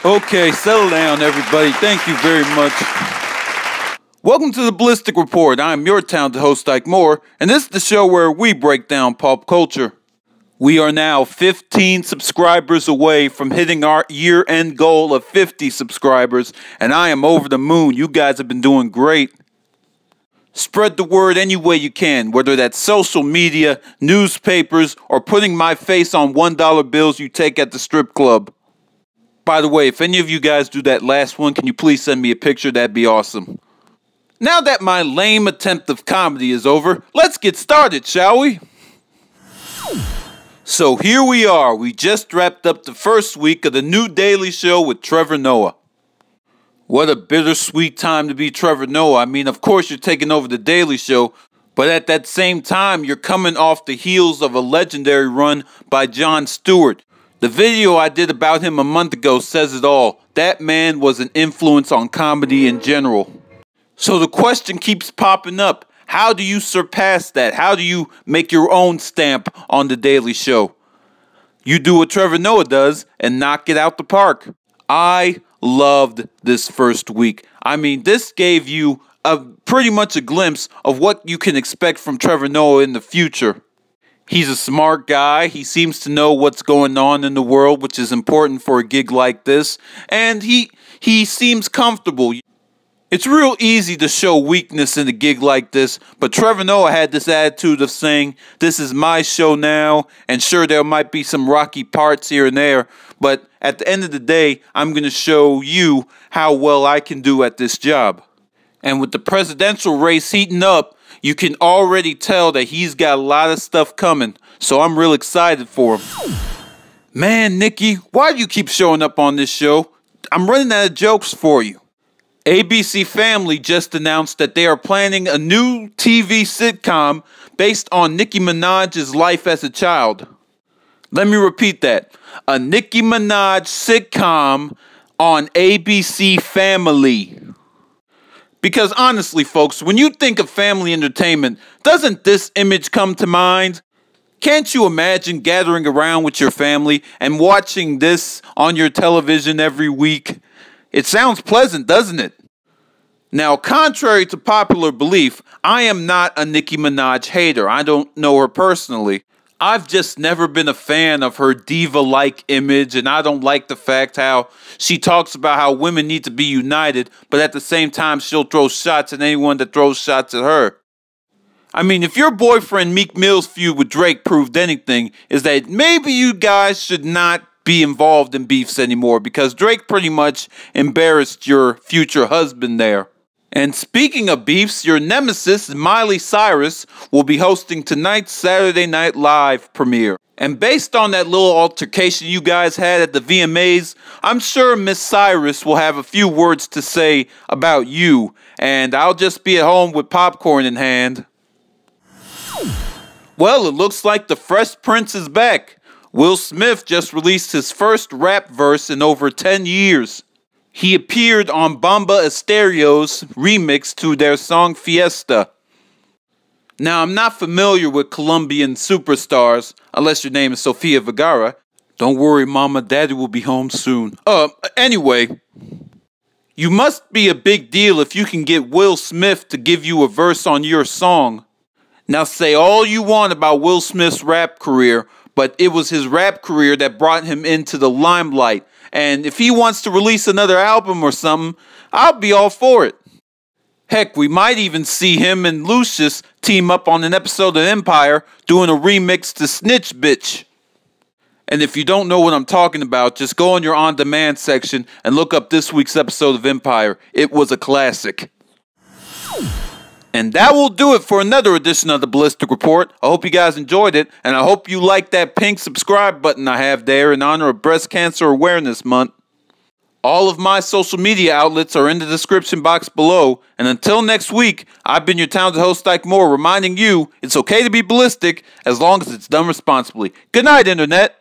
Okay, settle down, everybody. Thank you very much. Welcome to the Ballistic Report. I'm your talented host, Ike Moore, and this is the show where we break down pop culture. We are now 15 subscribers away from hitting our year-end goal of 50 subscribers, and I am over the moon. You guys have been doing great. Spread the word any way you can, whether that's social media, newspapers, or putting my face on $1 bills you take at the strip club. By the way, if any of you guys do that last one, can you please send me a picture? That'd be awesome. Now that my lame attempt of comedy is over, let's get started, shall we? So here we are. We just wrapped up the first week of the new Daily Show with Trevor Noah. What a bittersweet time to be Trevor Noah. I mean, of course you're taking over the Daily Show, but at that same time, you're coming off the heels of a legendary run by Jon Stewart. The video I did about him a month ago says it all. That man was an influence on comedy in general. So the question keeps popping up. How do you surpass that? How do you make your own stamp on The Daily Show? You do what Trevor Noah does and knock it out the park. I loved this first week. I mean, this gave you pretty much a glimpse of what you can expect from Trevor Noah in the future. He's a smart guy. He seems to know what's going on in the world, which is important for a gig like this. And he seems comfortable. It's real easy to show weakness in a gig like this, but Trevor Noah had this attitude of saying, this is my show now, and sure, there might be some rocky parts here and there, but at the end of the day, I'm going to show you how well I can do at this job. And with the presidential race heating up, you can already tell that he's got a lot of stuff coming, so I'm real excited for him. Man, Nicki, why do you keep showing up on this show? I'm running out of jokes for you. ABC Family just announced that they are planning a new TV sitcom based on Nicki Minaj's life as a child. Let me repeat that. A Nicki Minaj sitcom on ABC Family. Because honestly, folks, when you think of family entertainment, doesn't this image come to mind? Can't you imagine gathering around with your family and watching this on your television every week? It sounds pleasant, doesn't it? Now, contrary to popular belief, I am not a Nicki Minaj hater. I don't know her personally. I've just never been a fan of her diva-like image, and I don't like the fact how she talks about how women need to be united, but at the same time she'll throw shots at anyone that throws shots at her. I mean, if your boyfriend Meek Mill's feud with Drake proved anything, is that maybe you guys should not be involved in beefs anymore, because Drake pretty much embarrassed your future husband there. And speaking of beefs, your nemesis, Miley Cyrus, will be hosting tonight's Saturday Night Live premiere. And based on that little altercation you guys had at the VMAs, I'm sure Miss Cyrus will have a few words to say about you, and I'll just be at home with popcorn in hand. Well, it looks like the Fresh Prince is back. Will Smith just released his first rap verse in over 10 years. He appeared on Bomba Estereo's remix to their song Fiesta. Now, I'm not familiar with Colombian superstars, unless your name is Sofia Vergara. Don't worry, Mama, Daddy will be home soon. Anyway, you must be a big deal if you can get Will Smith to give you a verse on your song. Now, say all you want about Will Smith's rap career, but it was his rap career that brought him into the limelight. And if he wants to release another album or something, I'll be all for it. Heck, we might even see him and Lucius team up on an episode of Empire doing a remix to Snitch Bitch. And if you don't know what I'm talking about, just go on your on-demand section and look up this week's episode of Empire. It was a classic. And that will do it for another edition of the Ballistic Report. I hope you guys enjoyed it, and I hope you like that pink subscribe button I have there in honor of Breast Cancer Awareness Month. All of my social media outlets are in the description box below, and until next week, I've been your talented host, Ike Moore, reminding you it's okay to be ballistic as long as it's done responsibly. Good night, Internet.